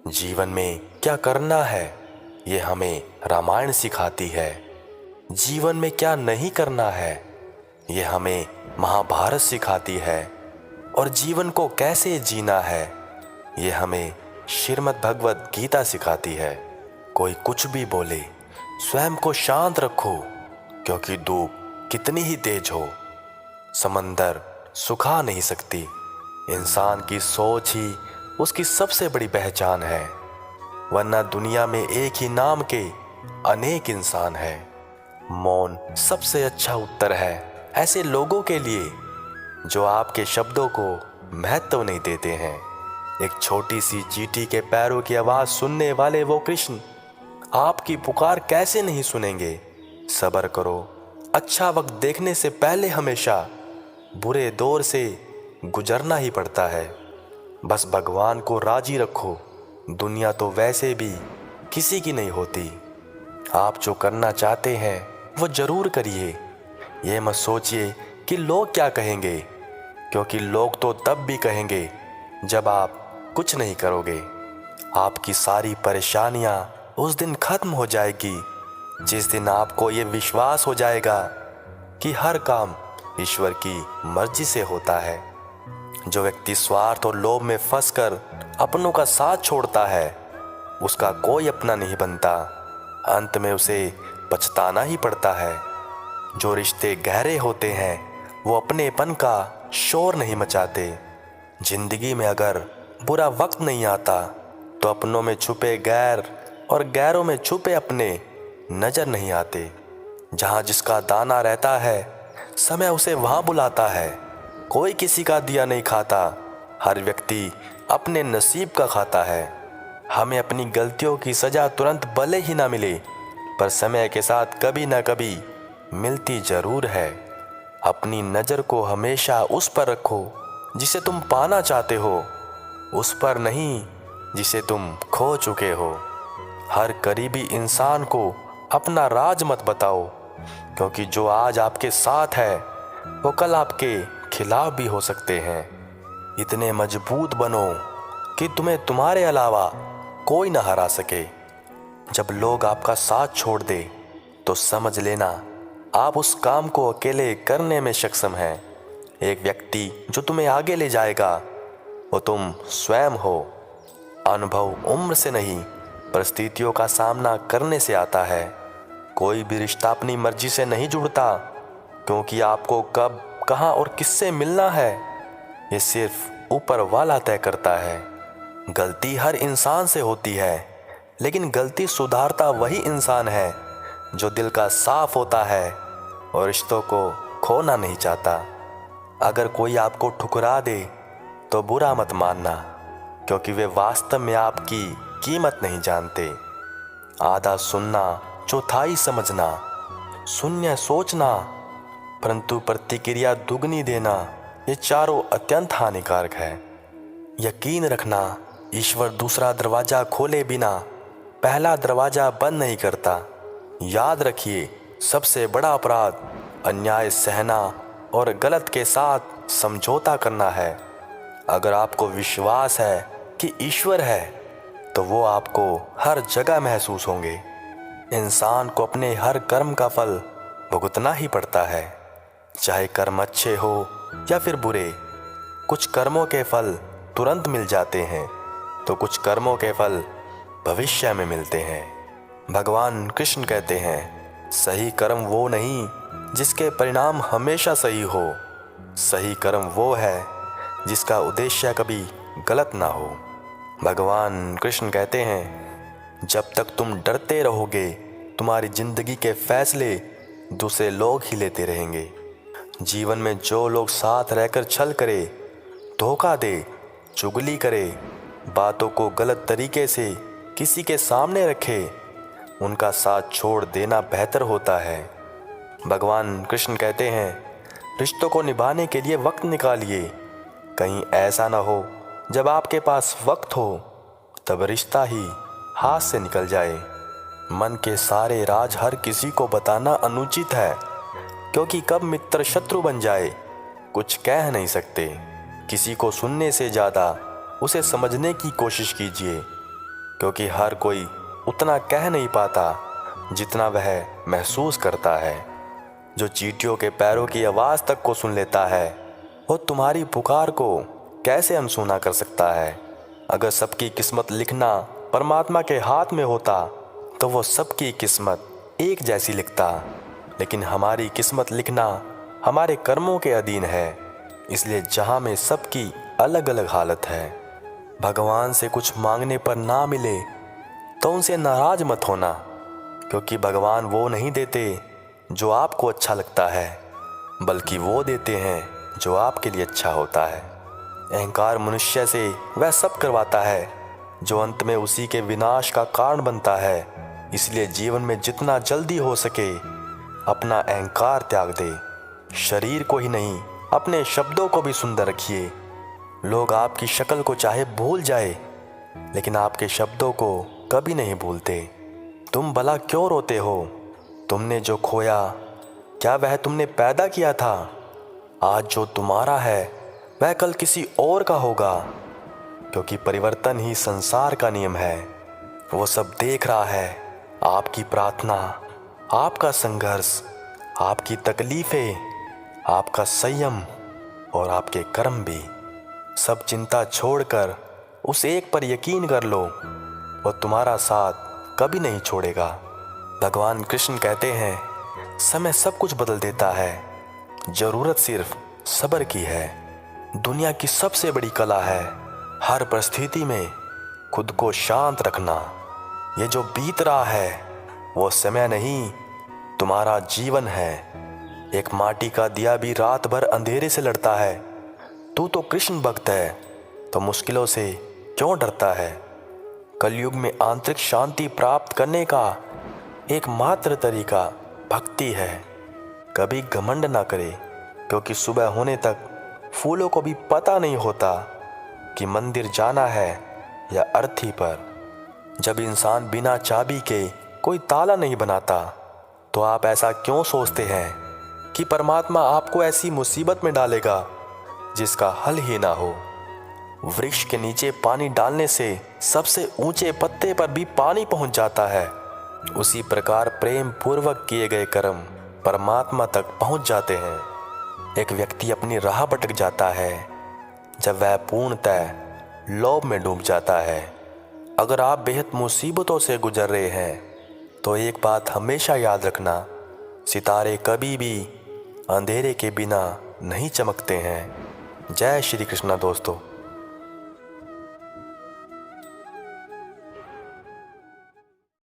जीवन में क्या करना है ये हमें रामायण सिखाती है। जीवन में क्या नहीं करना है ये हमें महाभारत सिखाती है। और जीवन को कैसे जीना है ये हमें श्रीमद् भगवत गीता सिखाती है। कोई कुछ भी बोले, स्वयं को शांत रखो, क्योंकि धूप कितनी ही तेज हो समंदर सुखा नहीं सकती। इंसान की सोच ही उसकी सबसे बड़ी पहचान है, वरना दुनिया में एक ही नाम के अनेक इंसान हैं। मौन सबसे अच्छा उत्तर है ऐसे लोगों के लिए जो आपके शब्दों को महत्व नहीं देते हैं। एक छोटी सी चींटी के पैरों की आवाज सुनने वाले वो कृष्ण आपकी पुकार कैसे नहीं सुनेंगे। सब्र करो, अच्छा वक्त देखने से पहले हमेशा बुरे दौर से गुजरना ही पड़ता है। बस भगवान को राजी रखो, दुनिया तो वैसे भी किसी की नहीं होती। आप जो करना चाहते हैं वो जरूर करिए। ये मत सोचिए कि लोग क्या कहेंगे, क्योंकि लोग तो तब भी कहेंगे जब आप कुछ नहीं करोगे। आपकी सारी परेशानियां उस दिन खत्म हो जाएगी जिस दिन आपको ये विश्वास हो जाएगा कि हर काम ईश्वर की मर्जी से होता है। जो व्यक्ति स्वार्थ और लोभ में फंसकर अपनों का साथ छोड़ता है उसका कोई अपना नहीं बनता, अंत में उसे पछताना ही पड़ता है। जो रिश्ते गहरे होते हैं वो अपनेपन का शोर नहीं मचाते। जिंदगी में अगर बुरा वक्त नहीं आता तो अपनों में छुपे गैर और गैरों में छुपे अपने नजर नहीं आते। जहाँ जिसका दाना रहता है समय उसे वहाँ बुलाता है। कोई किसी का दिया नहीं खाता, हर व्यक्ति अपने नसीब का खाता है। हमें अपनी गलतियों की सजा तुरंत भले ही ना मिले, पर समय के साथ कभी ना कभी मिलती जरूर है। अपनी नज़र को हमेशा उस पर रखो जिसे तुम पाना चाहते हो, उस पर नहीं जिसे तुम खो चुके हो। हर करीबी इंसान को अपना राज मत बताओ, क्योंकि जो आज आपके साथ है वो कल आपके खिलाफ भी हो सकते हैं। इतने मजबूत बनो कि तुम्हें तुम्हारे अलावा कोई ना हरा सके। जब लोग आपका साथ छोड़ दे तो समझ लेना आप उस काम को अकेले करने में सक्षम हैं। एक व्यक्ति जो तुम्हें आगे ले जाएगा वो तुम स्वयं हो। अनुभव उम्र से नहीं, परिस्थितियों का सामना करने से आता है। कोई भी रिश्ता अपनी मर्जी से नहीं जुड़ता, क्योंकि आपको कब कहाँ और किससे मिलना है ये सिर्फ ऊपर वाला तय करता है। गलती हर इंसान से होती है, लेकिन गलती सुधारता वही इंसान है जो दिल का साफ होता है और रिश्तों को खोना नहीं चाहता। अगर कोई आपको ठुकरा दे तो बुरा मत मानना, क्योंकि वे वास्तव में आपकी कीमत नहीं जानते। आधा सुनना, चौथाई समझना, शून्य सोचना, परंतु प्रतिक्रिया दुगनी देना, ये चारों अत्यंत हानिकारक है। यकीन रखना, ईश्वर दूसरा दरवाजा खोले बिना पहला दरवाजा बंद नहीं करता। याद रखिए, सबसे बड़ा अपराध अन्याय सहना और गलत के साथ समझौता करना है। अगर आपको विश्वास है कि ईश्वर है तो वो आपको हर जगह महसूस होंगे। इंसान को अपने हर कर्म का फल भुगतना ही पड़ता है, चाहे कर्म अच्छे हो या फिर बुरे। कुछ कर्मों के फल तुरंत मिल जाते हैं तो कुछ कर्मों के फल भविष्य में मिलते हैं। भगवान कृष्ण कहते हैं, सही कर्म वो नहीं जिसके परिणाम हमेशा सही हो, सही कर्म वो है जिसका उद्देश्य कभी गलत ना हो। भगवान कृष्ण कहते हैं, जब तक तुम डरते रहोगे तुम्हारी जिंदगी के फैसले दूसरे लोग ही लेते रहेंगे। जीवन में जो लोग साथ रहकर छल करे, धोखा दे, चुगली करे, बातों को गलत तरीके से किसी के सामने रखे, उनका साथ छोड़ देना बेहतर होता है। भगवान कृष्ण कहते हैं, रिश्तों को निभाने के लिए वक्त निकालिए। कहीं ऐसा ना हो जब आपके पास वक्त हो तब रिश्ता ही हाथ से निकल जाए। मन के सारे राज हर किसी को बताना अनुचित है, क्योंकि कब मित्र शत्रु बन जाए कुछ कह नहीं सकते। किसी को सुनने से ज़्यादा उसे समझने की कोशिश कीजिए। क्योंकि हर कोई उतना कह नहीं पाता जितना वह महसूस करता है। जो चींटियों के पैरों की आवाज़ तक को सुन लेता है, वो तुम्हारी पुकार को कैसे अनसुना कर सकता है। अगर सबकी किस्मत लिखना परमात्मा के हाथ में होता तो वो सबकी किस्मत एक जैसी लिखता, लेकिन हमारी किस्मत लिखना हमारे कर्मों के अधीन है। इसलिए जहाँ में सबकी अलग अलग हालत है। भगवान से कुछ मांगने पर ना मिले तो उनसे नाराज मत होना, क्योंकि भगवान वो नहीं देते जो आपको अच्छा लगता है, बल्कि वो देते हैं जो आपके लिए अच्छा होता है। अहंकार मनुष्य से वह सब करवाता है जो अंत में उसी के विनाश का कारण बनता है। इसलिए जीवन में जितना जल्दी हो सके अपना अहंकार त्याग दे। शरीर को ही नहीं, अपने शब्दों को भी सुंदर रखिए। लोग आपकी शक्ल को चाहे भूल जाए, लेकिन आपके शब्दों को कभी नहीं भूलते। तुम भला क्यों रोते हो? तुमने जो खोया, क्या वह तुमने पैदा किया था? आज जो तुम्हारा है वह कल किसी और का होगा, क्योंकि परिवर्तन ही संसार का नियम है। वो सब देख रहा है, आपकी प्रार्थना, आपका संघर्ष, आपकी तकलीफें, आपका संयम और आपके कर्म भी। सब चिंता छोड़कर उस एक पर यकीन कर लो, वो तुम्हारा साथ कभी नहीं छोड़ेगा। भगवान कृष्ण कहते हैं, समय सब कुछ बदल देता है, जरूरत सिर्फ सब्र की है। दुनिया की सबसे बड़ी कला है हर परिस्थिति में खुद को शांत रखना। ये जो बीत रहा है वो समय नहीं, तुम्हारा जीवन है। एक माटी का दिया भी रात भर अंधेरे से लड़ता है। तू तो कृष्ण भक्त है, तो मुश्किलों से क्यों डरता है? कलयुग में आंतरिक शांति प्राप्त करने का एकमात्र तरीका भक्ति है। कभी घमंड ना करे, क्योंकि सुबह होने तक फूलों को भी पता नहीं होता कि मंदिर जाना है या अर्थी पर। जब इंसान बिना चाबी के कोई ताला नहीं बनाता, तो आप ऐसा क्यों सोचते हैं कि परमात्मा आपको ऐसी मुसीबत में डालेगा जिसका हल ही ना हो? वृक्ष के नीचे पानी डालने से सबसे ऊंचे पत्ते पर भी पानी पहुंच जाता है। उसी प्रकार प्रेम पूर्वक किए गए कर्म परमात्मा तक पहुंच जाते हैं। एक व्यक्ति अपनी राह भटक जाता है जब वह पूर्णतः लोभ में डूब जाता है। अगर आप बेहद मुसीबतों से गुजर रहे हैं तो एक बात हमेशा याद रखना, सितारे कभी भी अंधेरे के बिना नहीं चमकते हैं। जय श्री कृष्ण दोस्तों।